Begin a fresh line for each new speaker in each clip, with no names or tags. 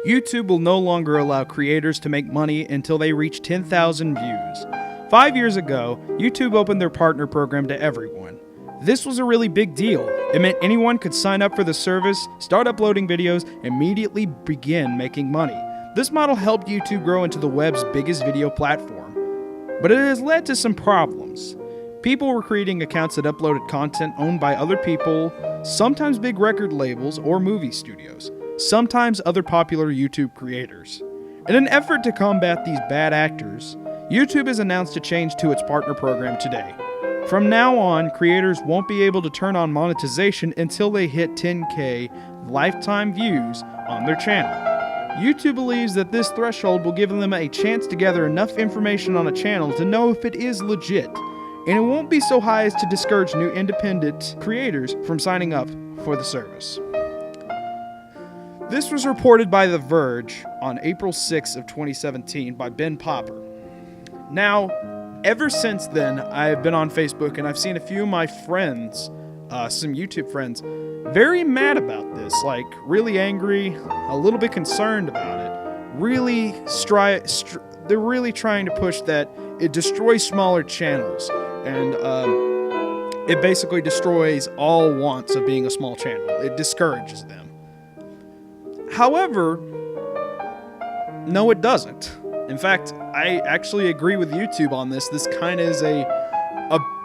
YouTube will no longer allow creators to make money until they reach 10,000 views. 5 years ago, YouTube opened their partner program to everyone. This was a really big deal. It meant anyone could sign up for the service, start uploading videos, and immediately begin making money. This model helped YouTube grow into the web's biggest video platform. But it has led to some problems. People were creating accounts that uploaded content owned by other people, sometimes big record labels or movie studios, sometimes other popular YouTube creators. In an effort to combat these bad actors, YouTube has announced a change to its partner program today. From now on, creators won't be able to turn on monetization until they hit 10K lifetime views on their channel. YouTube believes that this threshold will give them a chance to gather enough information on a channel to know if it is legit, and it won't be so high as to discourage new independent creators from signing up for the service. This was reported by The Verge on April 6 of 2017 by Ben Popper. Now, ever since then, I've been on Facebook and I've seen a few of my friends, some YouTube friends, very mad about this, like really angry, a little bit concerned about it. They're really trying to push that it destroys smaller channels, and it basically destroys all wants of being a small channel. It discourages them. However, no, it doesn't. In fact, I actually agree with YouTube on this. This kind of is a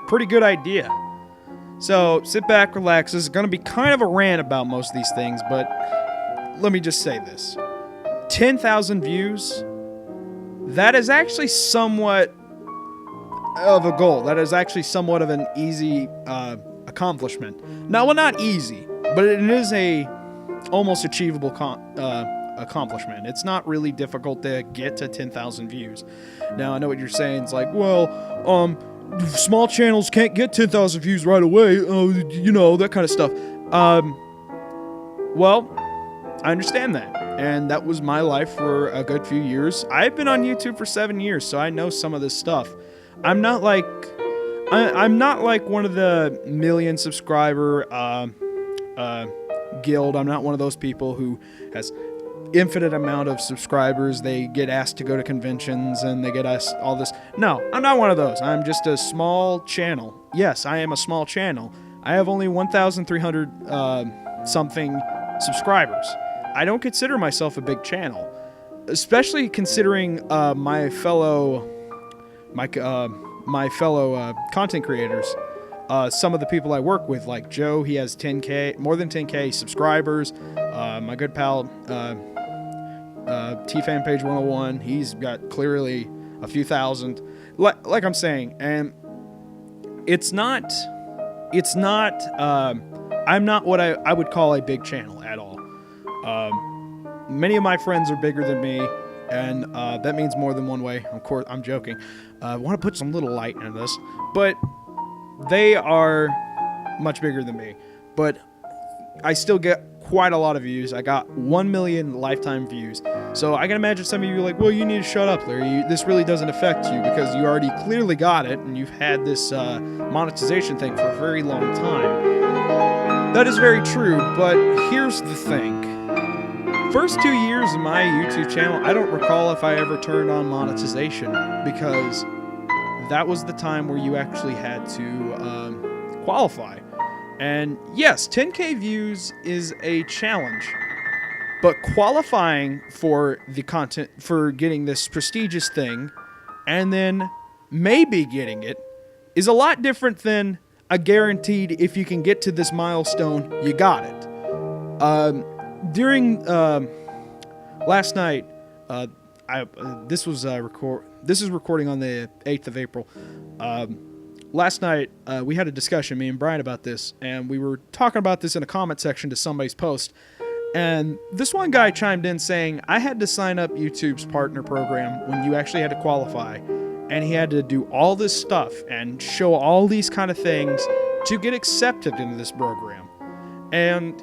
pretty good idea. So sit back, relax. This is going to be kind of a rant about most of these things, but let me just say this. 10,000 views, that is actually somewhat of a goal. That is actually somewhat of an easy accomplishment. Now, well, not easy, but it is a almost achievable accomplishment. It's not really difficult to get to 10,000 views. Now, I know what you're saying. It's like, well, small channels can't get 10,000 views right away. You know, that kind of stuff. Well, I understand that. And that was my life for a good few years. I've been on YouTube for 7 years, so I know some of this stuff. I'm not like one of the million subscriber guild. I'm not one of those people who has infinite amount of subscribers. They get asked to go to conventions and they get asked all this. No, I'm not one of those. I'm just a small channel. Yes, I am a small channel. I have only 1,300 something subscribers. I don't consider myself a big channel, especially considering my fellow content creators. Some of the people I work with, like Joe, he has more than 10K subscribers. My good pal, T-Fan Page 101, he's got clearly a few thousand. Like I'm saying, and it's not, I'm not what I would call a big channel at all. Many of my friends are bigger than me, and that means more than one way. Of course, I'm joking. I want to put some little light into this, but they are much bigger than me, but I still get quite a lot of views. I got 1 million lifetime views. So I can imagine some of you are like, well, you need to shut up, Larry. This really doesn't affect you because you already clearly got it and you've had this monetization thing for a very long time. That is very true, but here's the thing. First 2 years of my YouTube channel, I don't recall if I ever turned on monetization because that was the time where you actually had to qualify. And yes, 10K views is a challenge, but qualifying for the content, for getting this prestigious thing, and then maybe getting it, is a lot different than a guaranteed, if you can get to this milestone, you got it. During last night, this is recording on the 8th of April. Last night, we had a discussion, me and Brian, about this, and we were talking about this in a comment section to somebody's post, and this one guy chimed in saying, I had to sign up YouTube's partner program when you actually had to qualify, and he had to do all this stuff and show all these kind of things to get accepted into this program. And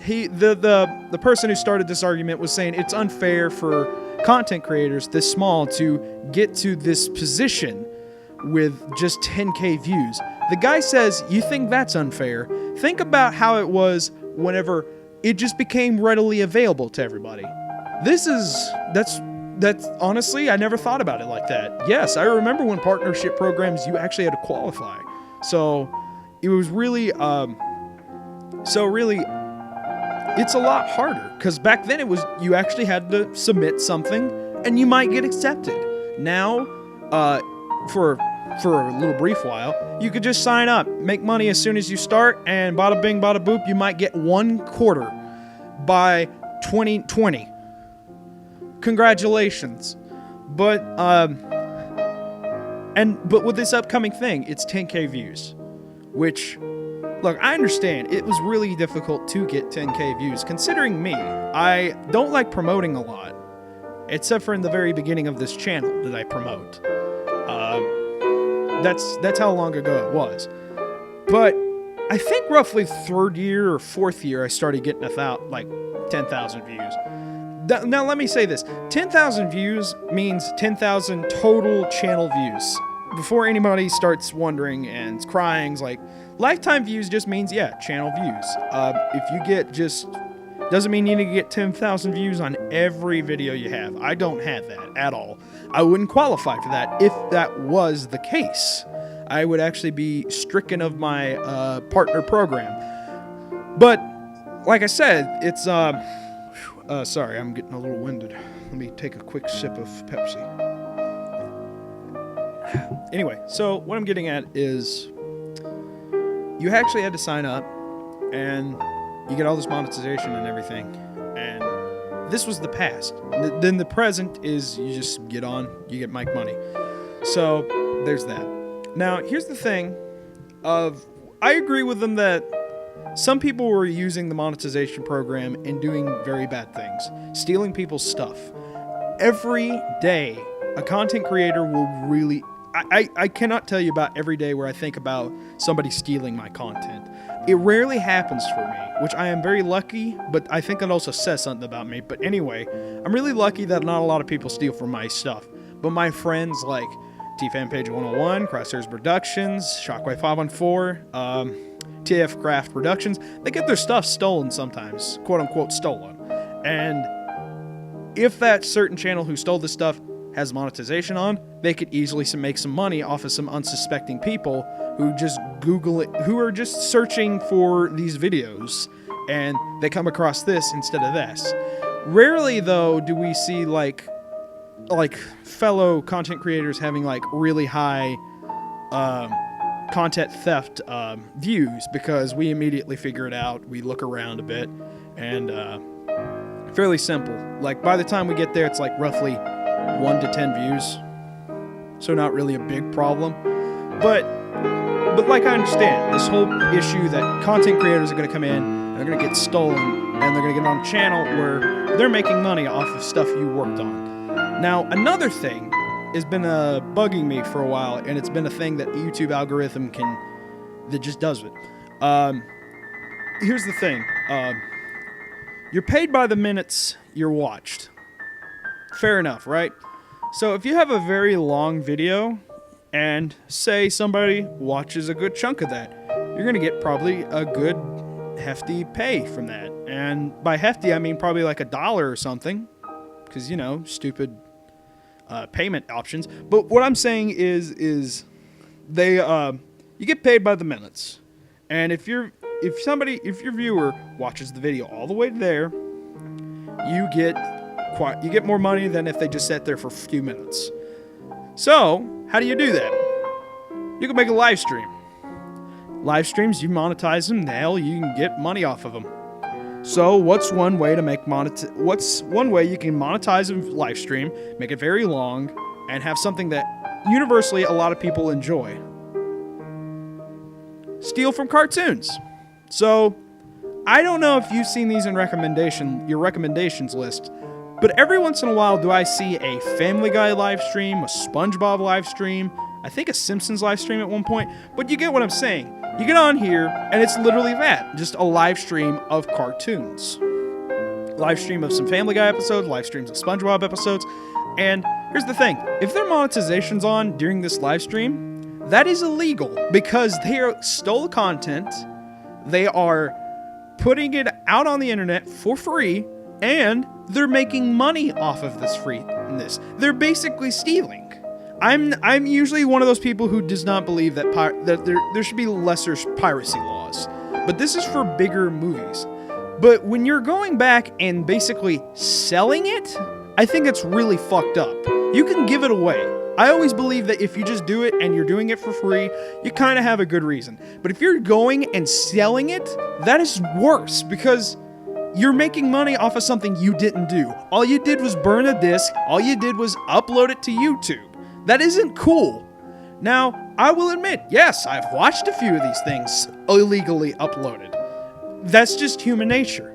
the person who started this argument was saying it's unfair for content creators this small to get to this position with just 10K views. The guy says, you think that's unfair? Think about how it was whenever it just became readily available to everybody. That's honestly, I never thought about it like that. Yes, I remember when partnership programs, you actually had to qualify. So it was really, it's a lot harder, because back then you actually had to submit something and you might get accepted. Now, for a little brief while, you could just sign up, make money as soon as you start, and bada bing, bada boop, you might get 1/4 by 2020. Congratulations. But with this upcoming thing, it's 10K views, which, look, I understand it was really difficult to get 10K views. Considering me, I don't like promoting a lot, except for in the very beginning of this channel that I promote. That's how long ago it was. But I think roughly 3rd year or 4th year, I started getting 10,000 views. Now let me say this: 10,000 views means 10,000 total channel views. Before anybody starts wondering and crying, it's like, lifetime views just means, channel views. If you get doesn't mean you need to get 10,000 views on every video you have. I don't have that at all. I wouldn't qualify for that if that was the case. I would actually be stricken of my partner program. But like I said, it's sorry, I'm getting a little winded. Let me take a quick sip of Pepsi. Anyway, so what I'm getting at is you actually had to sign up and you get all this monetization and everything. And this was the past. Then the present is you just get on, you make money. So there's that. Now, here's the thing I agree with them that some people were using the monetization program and doing very bad things, stealing people's stuff. Every day, a content creator will really... I cannot tell you about every day where I think about somebody stealing my content. It rarely happens for me, which I am very lucky, but I think that also says something about me. But anyway, I'm really lucky that not a lot of people steal from my stuff. But my friends like TFanpage 101, Crosshairs Productions, Shockwave 514, TF Craft Productions, they get their stuff stolen sometimes, quote-unquote stolen. And if that certain channel who stole this stuff has monetization on, they could easily make some money off of some unsuspecting people who just Google it, who are just searching for these videos, and they come across this instead of this. Rarely, though, do we see like fellow content creators having really high content theft views, because we immediately figure it out. We look around a bit, and fairly simple. By the time we get there, it's roughly 1 to 10 views, so not really a big problem. But I understand this whole issue that content creators are going to come in and they're going to get stolen, and they're going to get on a channel where they're making money off of stuff you worked on. Now, another thing has been bugging me for a while, and it's been a thing that the YouTube algorithm that just does it. Here's the thing. You're paid by the minutes you're watched. Fair enough, right? So if you have a very long video, and say somebody watches a good chunk of that, you're going to get probably a good hefty pay from that. And by hefty, I mean probably $1 or something, because, stupid payment options. But what I'm saying is they you get paid by the minutes. And if your viewer watches the video all the way there, you get more money than if they just sat there for a few minutes. So, how do you do that? You can make a live stream. Live streams, you monetize them, hell, you can get money off of them. So, what's one way you can monetize a live stream, make it very long, and have something that universally a lot of people enjoy? Steal from cartoons. So, I don't know if you've seen these in your recommendations list, but every once in a while do I see a Family Guy live stream, a SpongeBob live stream, I think a Simpsons live stream at one point, but you get what I'm saying. You get on here, and it's literally that, just a live stream of cartoons. Live stream of some Family Guy episodes, live streams of SpongeBob episodes, and here's the thing. If their monetization's on during this live stream, that is illegal, because they stole content, they are putting it out on the internet for free, and they're making money off of this freeness. They're basically stealing. I'm usually one of those people who does not believe that there should be lesser piracy laws, but this is for bigger movies. But when you're going back and basically selling it, I think it's really fucked up. You can give it away. I always believe that if you just do it and you're doing it for free, you kind of have a good reason. But if you're going and selling it, that is worse, because you're making money off of something you didn't do. All you did was burn a disc. All you did was upload it to YouTube. That isn't cool. Now, I will admit, yes, I've watched a few of these things illegally uploaded. That's just human nature.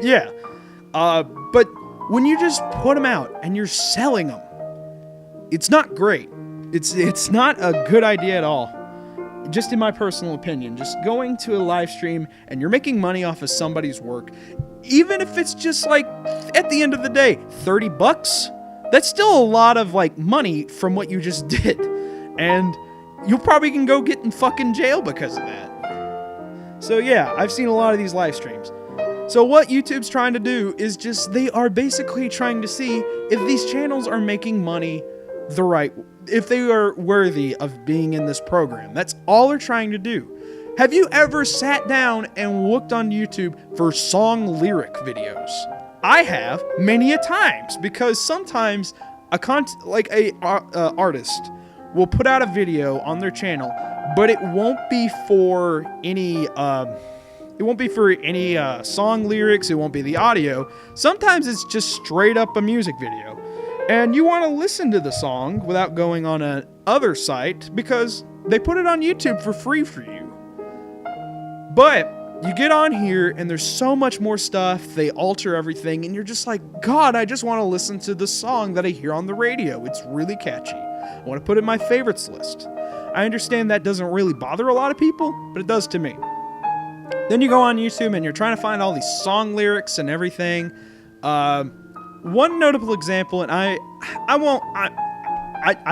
Yeah. But when you just put them out and you're selling them, it's not great. It's not a good idea at all. Just in my personal opinion, just going to a live stream and you're making money off of somebody's work, even if it's just like, at the end of the day, $30, that's still a lot of like money from what you just did. And you probably can go get in fucking jail because of that. So yeah, I've seen a lot of these live streams. So what YouTube's trying to do is they are basically trying to see if these channels are making money if they are worthy of being in this program. That's all they're trying to do. Have you ever sat down and looked on YouTube for song lyric videos? I have many a times, because sometimes artist will put out a video on their channel, but it won't be for any song lyrics. It won't be the audio. Sometimes it's just straight up a music video. And you want to listen to the song without going on a other site because they put it on YouTube for free for you. But you get on here and there's so much more stuff. They alter everything and you're just like, God, I just want to listen to the song that I hear on the radio. It's really catchy. I want to put it in my favorites list. I understand that doesn't really bother a lot of people, but it does to me. Then you go on YouTube and you're trying to find all these song lyrics and everything. One notable example, and I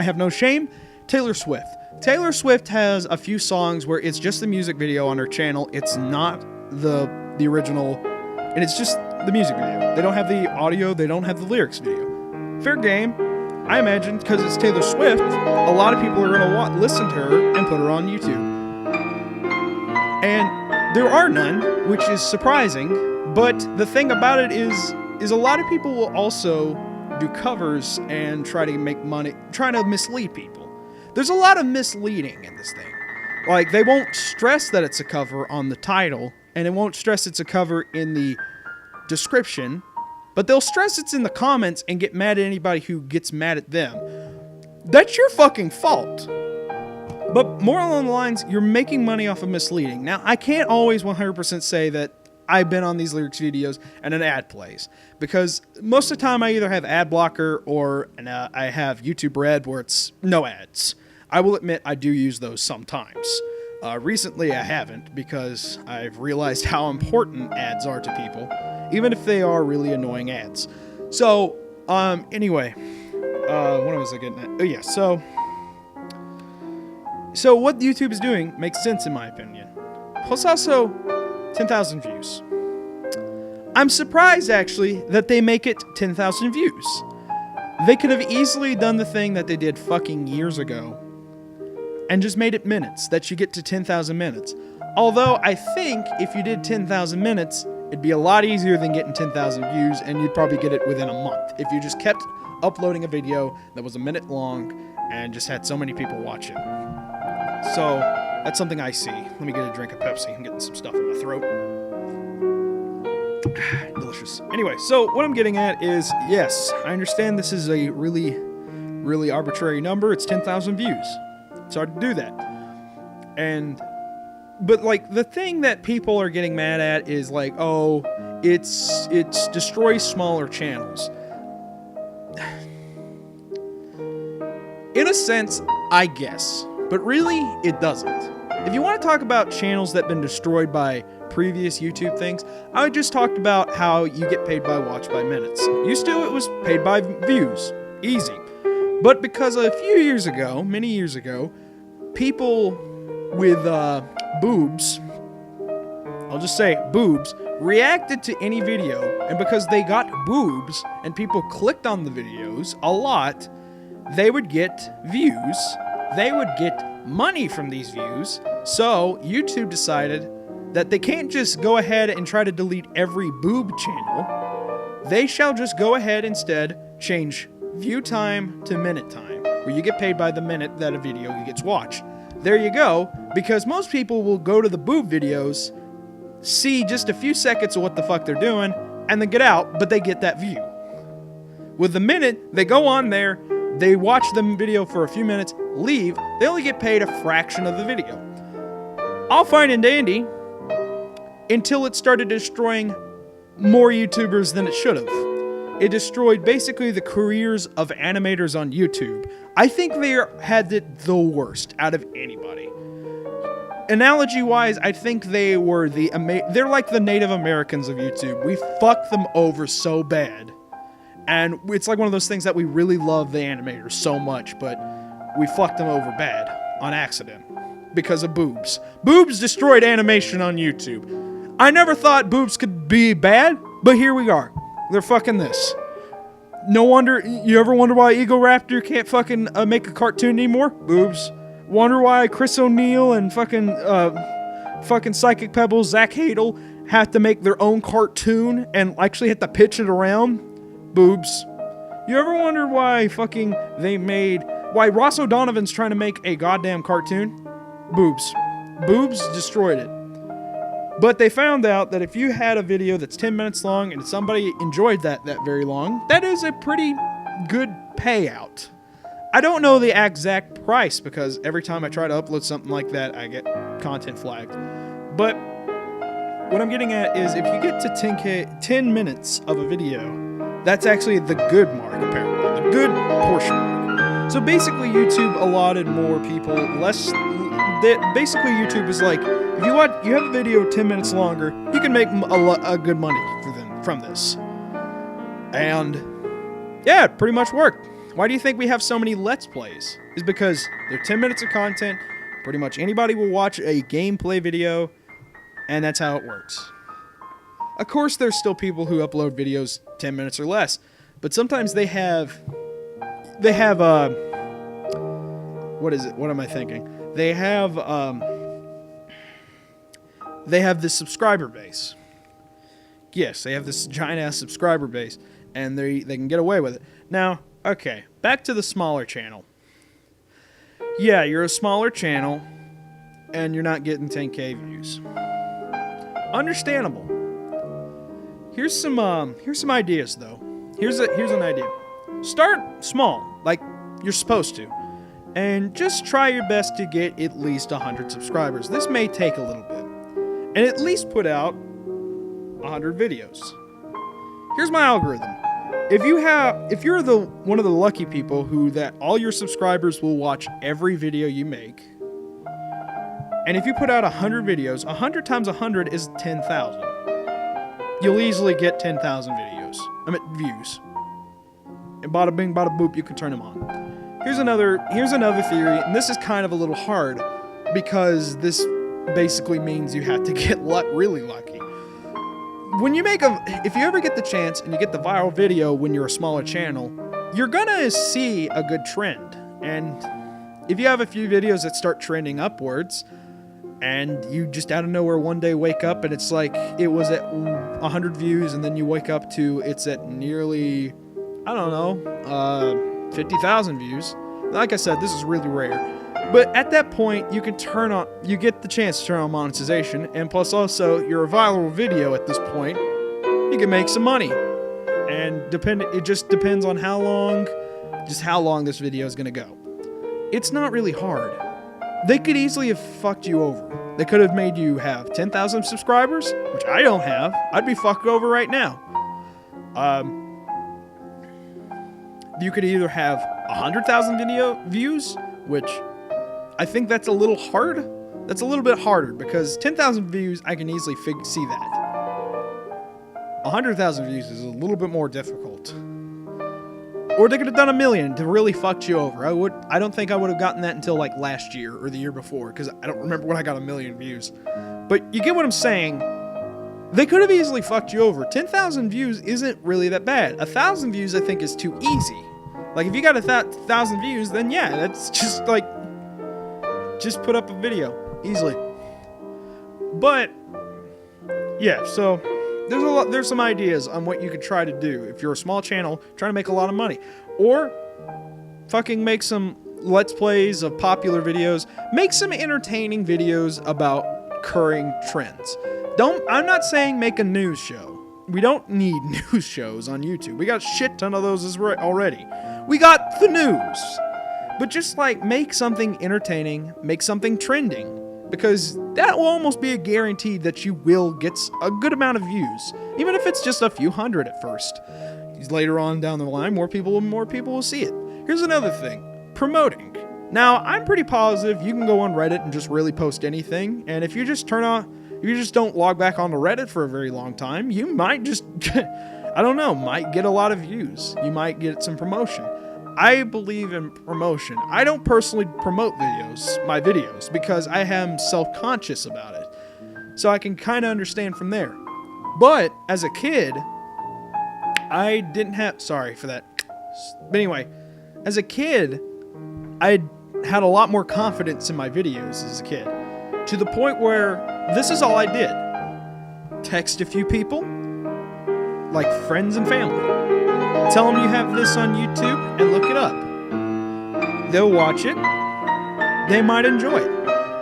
have no shame, Taylor Swift. Taylor Swift has a few songs where it's just the music video on her channel. It's not the original, and it's just the music video. They don't have the audio, they don't have the lyrics video. Fair game. I imagine, because it's Taylor Swift, a lot of people are going to listen to her and put her on YouTube. And there are none, which is surprising, but the thing about it is a lot of people will also do covers and try to make money, trying to mislead people. There's a lot of misleading in this thing. Like, they won't stress that it's a cover on the title, and it won't stress it's a cover in the description, but they'll stress it's in the comments and get mad at anybody who gets mad at them. That's your fucking fault. But more along the lines, you're making money off of misleading. Now, I can't always 100% say that I've been on these lyrics videos and an ad plays, because most of the time I either have ad blocker or I have YouTube Red where it's no ads. I will admit I do use those sometimes. Recently I haven't, because I've realized how important ads are to people, even if they are really annoying ads. So, anyway, what was I getting at? Oh yeah, so what YouTube is doing makes sense in my opinion. Plus also, 10,000 views. I'm surprised, actually, that they make it 10,000 views. They could have easily done the thing that they did fucking years ago and just made it minutes, that you get to 10,000 minutes. Although, I think if you did 10,000 minutes, it'd be a lot easier than getting 10,000 views, and you'd probably get it within a month if you just kept uploading a video that was a minute long and just had so many people watch it. So, that's something I see. Let me get a drink of Pepsi. I'm getting some stuff in my throat. Delicious. Anyway, so what I'm getting at is, yes, I understand this is a really, really arbitrary number. It's 10,000 views. It's hard to do that. But like, the thing that people are getting mad at is like, oh, it's destroys smaller channels. In a sense, I guess. But really, it doesn't. If you want to talk about channels that have been destroyed by previous YouTube things, I just talked about how you get paid by watch by minutes. Used to, it was paid by views. Easy. But because a few years ago, many years ago, people with boobs, I'll just say boobs, reacted to any video, and because they got boobs and people clicked on the videos a lot, they would get views, they would get money from these views. So YouTube decided that they can't just go ahead and try to delete every boob channel. They shall just go ahead instead change view time to minute time, where you get paid by the minute that a video gets watched. There you go, because most people will go to the boob videos, see just a few seconds of what the fuck they're doing, and then get out, but they get that view. With the minute, they go on there, they watch the video for a few minutes, leave, they only get paid a fraction of the video. All fine and dandy, until it started destroying more YouTubers than it should have. It destroyed basically the careers of animators on YouTube. I think they had it the worst out of anybody. Analogy-wise, I think they were they're like the Native Americans of YouTube. We fucked them over so bad. And it's like one of those things that we really love the animators so much, but we fucked them over bad on accident because of boobs. Boobs destroyed animation on YouTube. I never thought boobs could be bad, but here we are. They're fucking this. No wonder, you ever wonder why Eagle Raptor can't fucking make a cartoon anymore? Boobs. Wonder why Chris O'Neill and fucking Psychic Pebbles, Zach Hadel have to make their own cartoon and actually have to pitch it around? Boobs. You ever wonder why why Ross O'Donovan's trying to make a goddamn cartoon? Boobs. Boobs destroyed it. But they found out that if you had a video that's 10 minutes long and somebody enjoyed that very long, that is a pretty good payout. I don't know the exact price because every time I try to upload something like that, I get content flagged. But what I'm getting at is if you get to 10 minutes of a video, that's actually the good mark, apparently. The good portion mark. So basically YouTube allotted more people basically YouTube is like, if you have a video 10 minutes longer, you can make a good money from this. And yeah, it pretty much worked. Why do you think we have so many Let's Plays? Is because they're 10 minutes of content, pretty much anybody will watch a gameplay video, and that's how it works. Of course, there's still people who upload videos 10 minutes or less, but sometimes they have what is it? What am I thinking? They have this subscriber base. Yes, they have this giant-ass subscriber base, and they can get away with it. Now, okay, back to the smaller channel. Yeah, you're a smaller channel, and you're not getting 10K views. Understandable. Here's some ideas, though. Here's an idea. Start small, like you're supposed to. And just try your best to get at least 100 subscribers. This may take a little bit. And at least put out 100 videos. Here's my algorithm. If you're one of the lucky people that all your subscribers will watch every video you make, and if you put out 100 videos, 100 times 100 is 10,000. You'll easily get 10,000 views. And bada bing, bada boop, you can turn them on. Here's another theory, and this is kind of a little hard because this basically means you have to get really lucky. If you ever get the chance and you get the viral video when you're a smaller channel, you're gonna see a good trend. And if you have a few videos that start trending upwards, and you just out of nowhere one day wake up and it's like it was at 100 views, and then you wake up to it's at nearly, I don't know, 50,000 views. Like I said, this is really rare. But at that point, you get the chance to turn on monetization, and plus also, you're a viral video at this point, you can make some money. And it just depends on how long this video is gonna go. It's not really hard. They could easily have fucked you over. They could have made you have 10,000 subscribers, which I don't have. I'd be fucked over right now. You could either have 100,000 video views, which I think that's a little hard. That's a little bit harder because 10,000 views, I can easily see that. 100,000 views is a little bit more difficult. Or they could have done 1 million to really fuck you over. I don't think I would have gotten that until like last year or the year before, because I don't remember when I got 1 million views. But you get what I'm saying. They could have easily fucked you over. 10,000 views isn't really that bad. 1,000 views, I think, is too easy. Like, if you got 1,000 views, then yeah, that's just like, just put up a video easily. But yeah, so there's some ideas on what you could try to do if you're a small channel trying to make a lot of money, or fucking make some let's plays of popular videos. Make some entertaining videos about current trends. I'm not saying make a news show. We don't need news shows on YouTube. We got a shit ton of those already. We got the news. But just like make something entertaining, make something trending, because that will almost be a guarantee that you will get a good amount of views, even if it's just a few hundred at first. Later on down the line, more people will see it. Here's another thing, promoting. Now, I'm pretty positive you can go on Reddit and just really post anything, and if you just don't log back onto Reddit for a very long time, you might just, might get a lot of views. You might get some promotion. I believe in promotion. I don't personally promote my videos, because I am self-conscious about it. So I can kind of understand from there. But as a kid, I didn't have, sorry for that. But anyway, as a kid, I had a lot more confidence in my videos as a kid. To the point where this is all I did. Text a few people, like friends and family. Tell them you have this on YouTube and look it up. They'll watch it. They might enjoy it.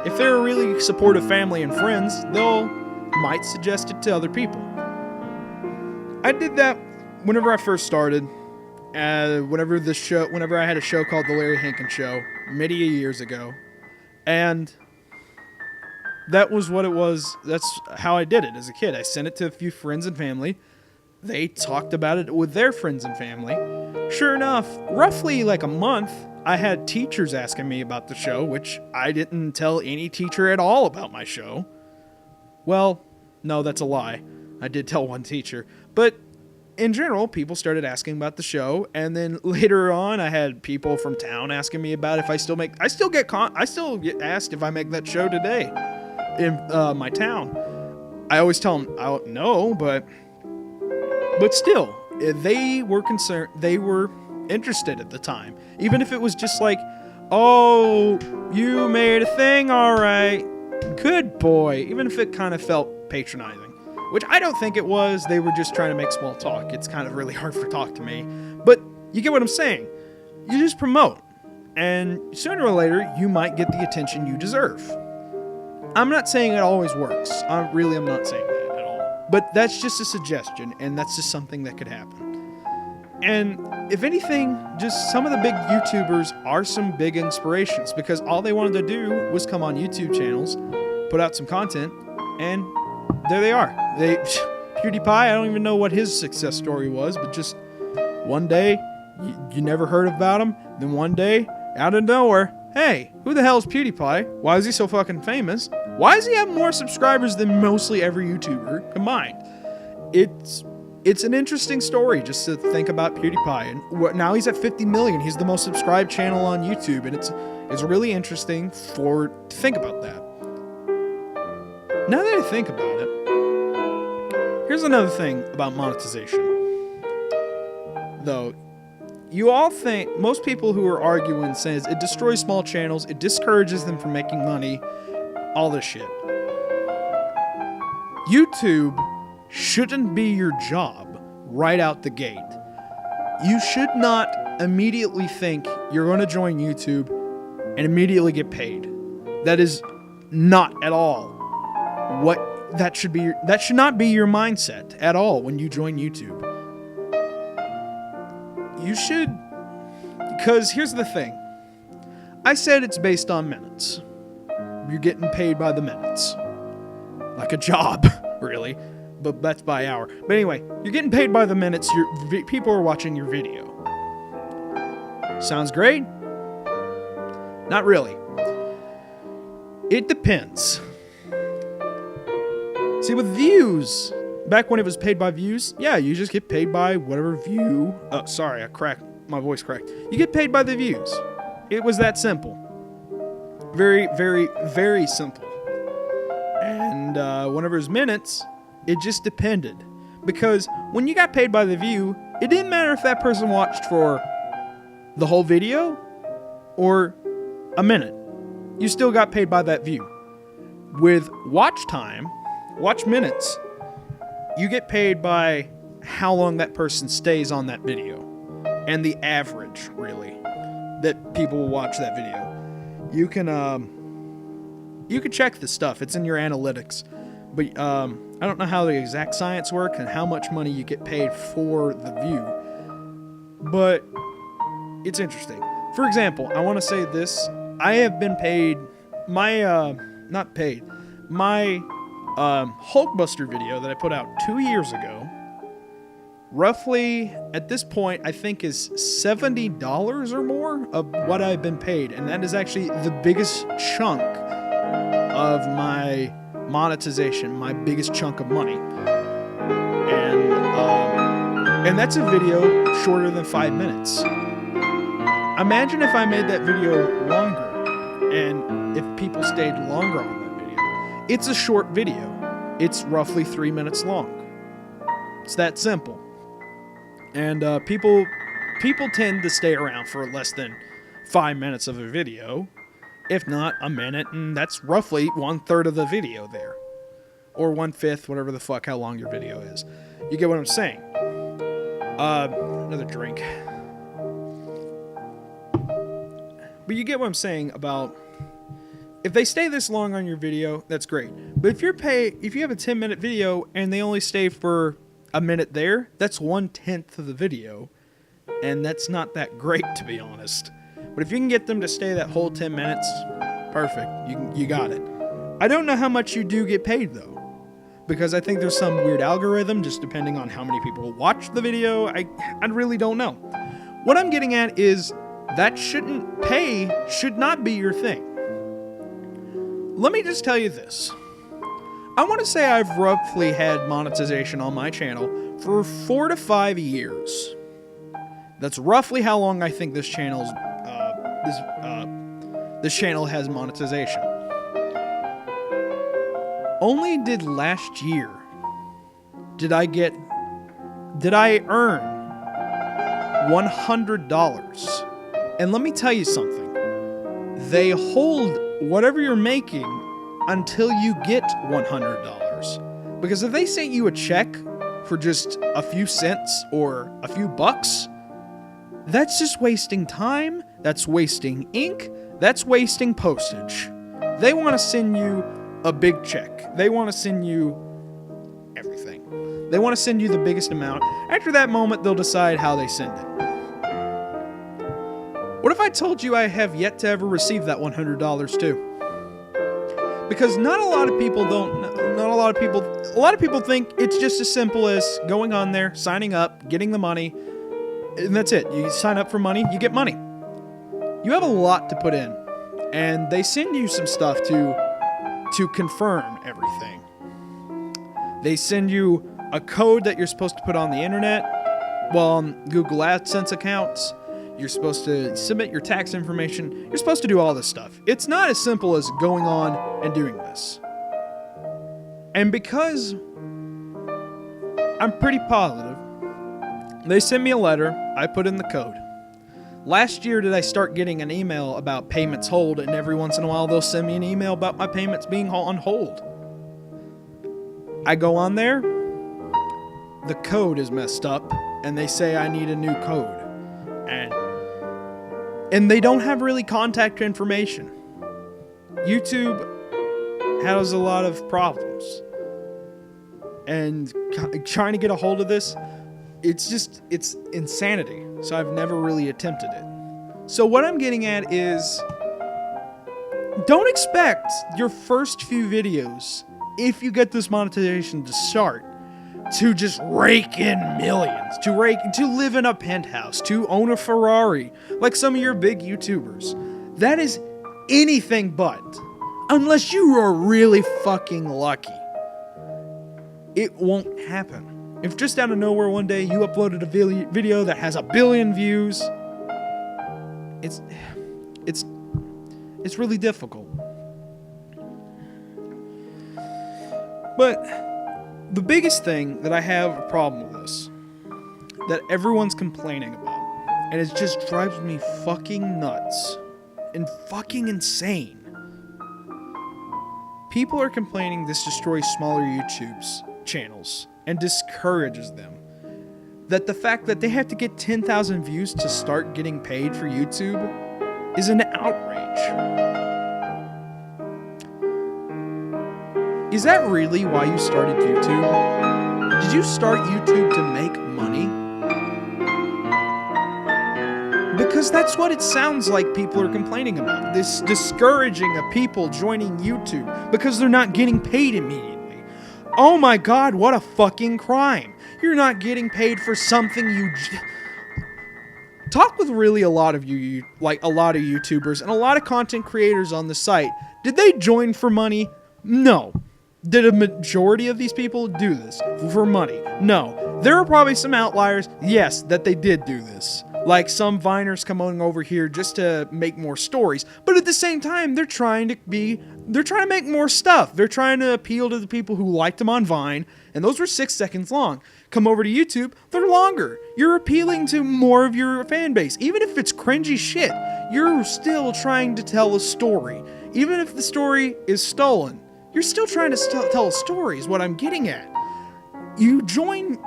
If they're a really supportive family and friends, might suggest it to other people. I did that whenever I first started. Whenever I had a show called The Larry Hankin Show many years ago. And that was what it was. That's how I did it as a kid. I sent it to a few friends and family. They talked about it with their friends and family. Sure enough, roughly like a month, I had teachers asking me about the show, which I didn't tell any teacher at all about my show. Well, no, that's a lie. I did tell one teacher. But in general, people started asking about the show, and then later on, I had people from town asking me about if I still get asked if I make that show today in my town. I always tell them, no, but still, they were concerned. They were interested at the time, even if it was just like, "Oh, you made a thing, all right, good boy." Even if it kind of felt patronizing, which I don't think it was. They were just trying to make small talk. It's kind of really hard for talk to me, but you get what I'm saying. You just promote, and sooner or later, you might get the attention you deserve. I'm not saying it always works. I'm not saying that at all. But that's just a suggestion, and that's just something that could happen. And if anything, just some of the big YouTubers are some big inspirations, because all they wanted to do was come on YouTube channels, put out some content, and there they are. PewDiePie, I don't even know what his success story was, but just one day, you never heard about him, then one day, out of nowhere, hey, who the hell is PewDiePie? Why is he so fucking famous? Why does he have more subscribers than mostly every YouTuber combined? It's an interesting story just to think about PewDiePie. And now he's at 50 million. He's the most subscribed channel on YouTube, and it's really interesting to think about that. Now that I think about it, here's another thing about monetization. Though, you all think, most people who are arguing says it destroys small channels, it discourages them from making money, all this shit. YouTube shouldn't be your job right out the gate. You should not immediately think you're going to join YouTube and immediately get paid. That is not at all that should not be your mindset at all when you join YouTube. You should, because here's the thing. I said it's based on minutes. You're getting paid by the minutes. Like a job, really. But that's by hour. But anyway, you're getting paid by the minutes people are watching your video. Sounds great? Not really. It depends. See, with views, back when it was paid by views, yeah, you just get paid by whatever view. Oh, sorry, my voice cracked. You get paid by the views. It was that simple. Very, very, very simple. And whenever it's minutes, It just depended. Because when you got paid by the view, it didn't matter if that person watched for the whole video or a minute. You still got paid by that view. With watch time, watch minutes, you get paid by how long that person stays on that video. And the average, really, that people will watch that video. You can check this stuff. It's in your analytics. But I don't know how the exact science works and how much money you get paid for the view. But it's interesting. For example, I want to say this. I have been paid my Hulkbuster video that I put out 2 years ago, roughly at this point I think is $70 or more of what I've been paid, and that is actually the biggest chunk of my monetization, my biggest chunk of money. And that's a video shorter than 5 minutes. Imagine if I made that video longer, and if people stayed longer on that video. It's a short video. It's roughly 3 minutes long. It's that simple. And people tend to stay around for less than 5 minutes of a video, if not a minute, and that's roughly 1/3 of the video there. Or 1/5, whatever the fuck how long your video is. You get what I'm saying? Another drink. But you get what I'm saying about, if they stay this long on your video, that's great. But if you have a 10-minute video and they only stay for a minute there, that's 1/10 of the video. And that's not that great, to be honest. But if you can get them to stay that whole 10 minutes, perfect. You got it. I don't know how much you do get paid, though. Because I think there's some weird algorithm, just depending on how many people watch the video. I really don't know. What I'm getting at is that should not be your thing. Let me just tell you this. I want to say I've roughly had monetization on my channel for 4 to 5 years. That's roughly how long I think this channel has monetization. Only did last year did I earn $100. And let me tell you something. They hold whatever you're making until you get $100. Because if they sent you a check for just a few cents or a few bucks, that's just wasting time, that's wasting ink, that's wasting postage. They want to send you a big check. They want to send you everything. They want to send you the biggest amount. After that moment, they'll decide how they send it. What if I told you I have yet to ever receive that $100 too? Because a lot of people think it's just as simple as going on there, signing up, getting the money, and that's it. You sign up for money, you get money. You have a lot to put in, and they send you some stuff to confirm everything. They send you a code that you're supposed to put on the internet, on Google AdSense accounts. You're supposed to submit your tax information. You're supposed to do all this stuff. It's not as simple as going on and doing this. And because I'm pretty positive, they sent me a letter, I put in the code. Last year did I start getting an email about payments hold, and every once in a while they'll send me an email about my payments being on hold. I go on there, the code is messed up, and they say I need a new code. And they don't have really contact information. YouTube has a lot of problems. And trying to get a hold of this, it's insanity. So I've never really attempted it. So what I'm getting at is, don't expect your first few videos, if you get this monetization to start, to just rake in millions, to live in a penthouse, to own a Ferrari, like some of your big YouTubers. That is anything but. Unless you are really fucking lucky. It won't happen. If just out of nowhere one day you uploaded a video that has 1 billion views, it's really difficult. But The biggest thing that I have a problem with this, that everyone's complaining about, and it just drives me fucking nuts and fucking insane. People are complaining this destroys smaller YouTube's channels and discourages them. That the fact that they have to get 10,000 views to start getting paid for YouTube is an outrage. Is that really why you started YouTube? Did you start YouTube to make money? Because that's what it sounds like people are complaining about. This discouraging of people joining YouTube because they're not getting paid immediately. Oh my god, what a fucking crime. You're not getting paid for something you... Talk with really a lot of you, like a lot of YouTubers and a lot of content creators on the site. Did they join for money? No. Did a majority of these people do this for money? No. There are probably some outliers, yes, that they did do this. Like some Viners coming over here just to make more stories. But at the same time, they're trying to make more stuff. They're trying to appeal to the people who liked them on Vine, and those were 6 seconds long. Come over to YouTube, they're longer. You're appealing to more of your fan base. Even if it's cringy shit, you're still trying to tell a story. Even if the story is stolen, you're still trying to tell a story is what I'm getting at.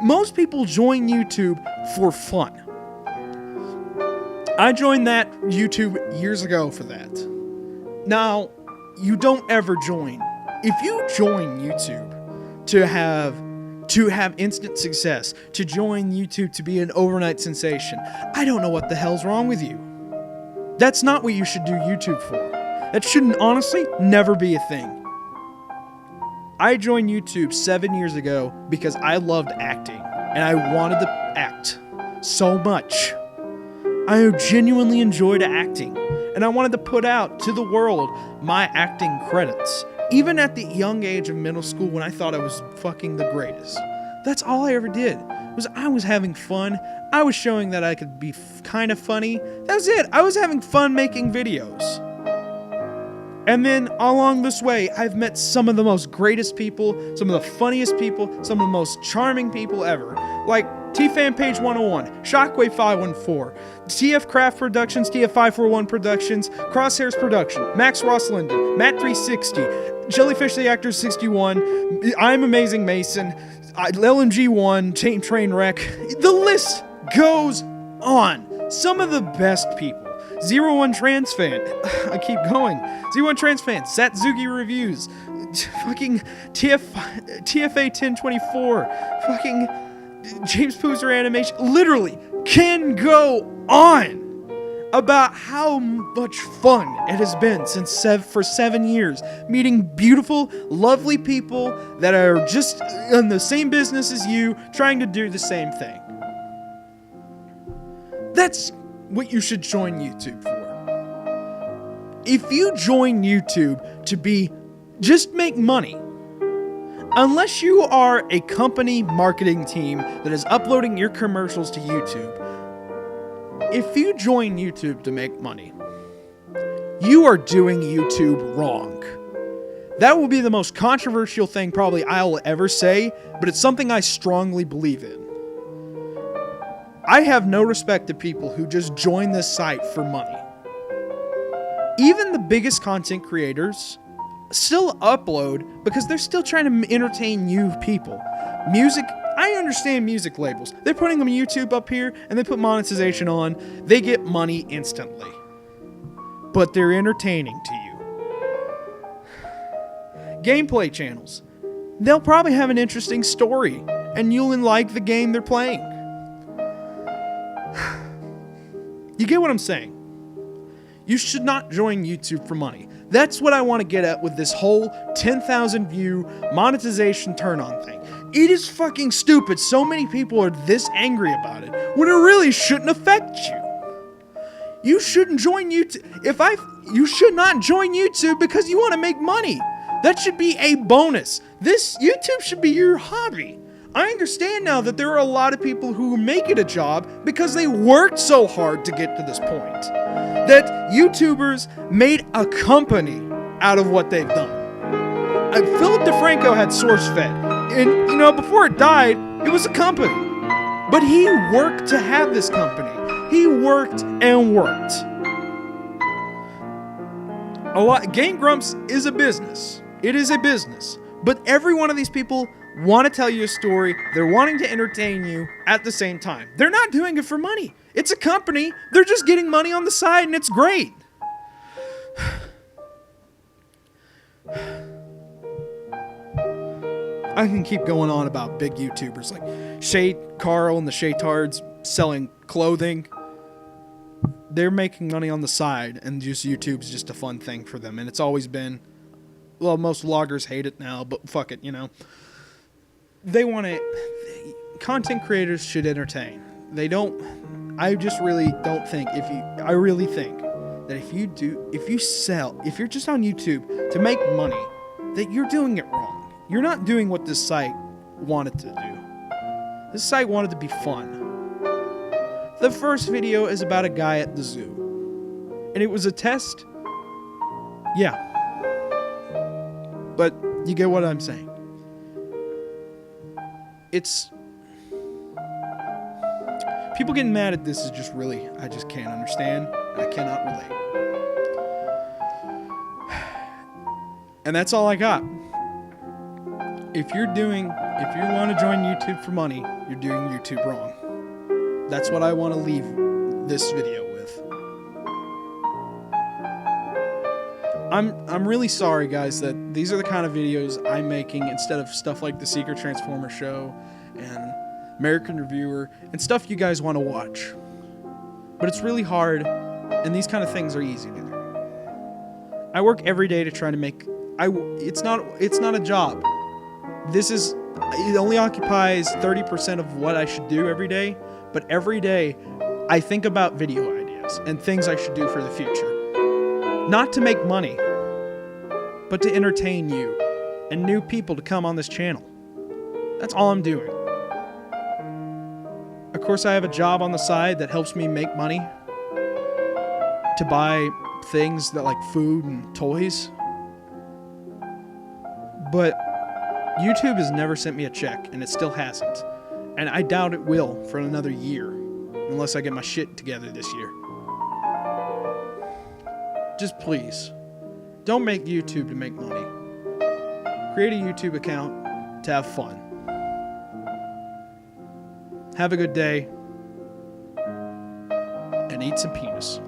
Most people join YouTube for fun. I joined that YouTube years ago for that. Now, you don't ever join. If you join YouTube to have instant success, to join YouTube to be an overnight sensation, I don't know what the hell's wrong with you. That's not what you should do YouTube for. That shouldn't honestly never be a thing. I joined YouTube 7 years ago because I loved acting and I wanted to act so much. I genuinely enjoyed acting, and I wanted to put out to the world my acting credits, even at the young age of middle school when I thought I was fucking the greatest. That's all I ever did, was I was having fun. I was showing that I could be kind of funny. That was it. I was having fun making videos. And then along this way, I've met some of the most greatest people, some of the funniest people, some of the most charming people ever. Like T-Fan Page 101, Shockwave 514, TF Craft Productions, TF 541 Productions, Crosshairs Production, Max Ross Linden, Matt 360, Jellyfish the Actor 61, I'm Amazing Mason, LMG1, Trainwreck. The list goes on. Some of the best people. 01 Trans Fan. I keep going. 01 Trans Fan. Satsugi Reviews. Fucking TFA 1024. Fucking James Poozer Animation. Literally can go on about how much fun it has been for 7 years. Meeting beautiful, lovely people that are just in the same business as you, trying to do the same thing. That's what you should join YouTube for. If you join YouTube to just make money, unless you are a company marketing team that is uploading your commercials to YouTube, if you join YouTube to make money, you are doing YouTube wrong. That will be the most controversial thing probably I'll ever say, but it's something I strongly believe in. I have no respect to people who just join this site for money. Even the biggest content creators still upload because they're still trying to entertain you people. Music, I understand music labels. They're putting them on YouTube up here and they put monetization on. They get money instantly. But they're entertaining to you. Gameplay channels. They'll probably have an interesting story and you'll like the game they're playing. You get what I'm saying? You should not join YouTube for money. That's what I want to get at with this whole 10,000 view monetization turn on thing. It is fucking stupid. So many people are this angry about it when it really shouldn't affect you. You shouldn't join YouTube. You should not join YouTube because you want to make money. That should be a bonus. YouTube should be your hobby. I understand now that there are a lot of people who make it a job because they worked so hard to get to this point. That YouTubers made a company out of what they've done. Philip DeFranco had SourceFed. And, you know, before it died, it was a company. But he worked to have this company. He worked and worked. Game Grumps is a business. It is a business. But every one of these people want to tell you a story. They're wanting to entertain you at the same time. They're not doing it for money. It's a company. They're just getting money on the side, and it's great. I can keep going on about big YouTubers like Shay Carl and the Shaytards selling clothing. They're making money on the side, and just YouTube's just a fun thing for them. And it's always been, well, most vloggers hate it now, but fuck it, you know. They want to, content creators should entertain. They don't, I just really don't think, I really think that if you're just on YouTube to make money, that you're doing it wrong. You're not doing what this site wanted to do. This site wanted to be fun. The first video is about a guy at the zoo. And it was a test. Yeah. But you get what I'm saying. It's... People getting mad at this is just really... I just can't understand. I cannot relate. And that's all I got. If you want to join YouTube for money, you're doing YouTube wrong. That's what I want to leave this video with. I'm really sorry, guys, that these are the kind of videos I'm making instead of stuff like the Secret Transformer Show and American Reviewer and stuff you guys want to watch. But it's really hard, and these kind of things are easy to do. I work every day to try to make... It's not a job. It only occupies 30% of what I should do every day, but every day I think about video ideas and things I should do for the future. Not to make money, but to entertain you and new people to come on this channel. That's all I'm doing. Of course, I have a job on the side that helps me make money to buy things that like food and toys. But YouTube has never sent me a check, and it still hasn't. And I doubt it will for another year, unless I get my shit together this year. Just please, don't make YouTube to make money. Create a YouTube account to have fun. Have a good day, and eat some penis.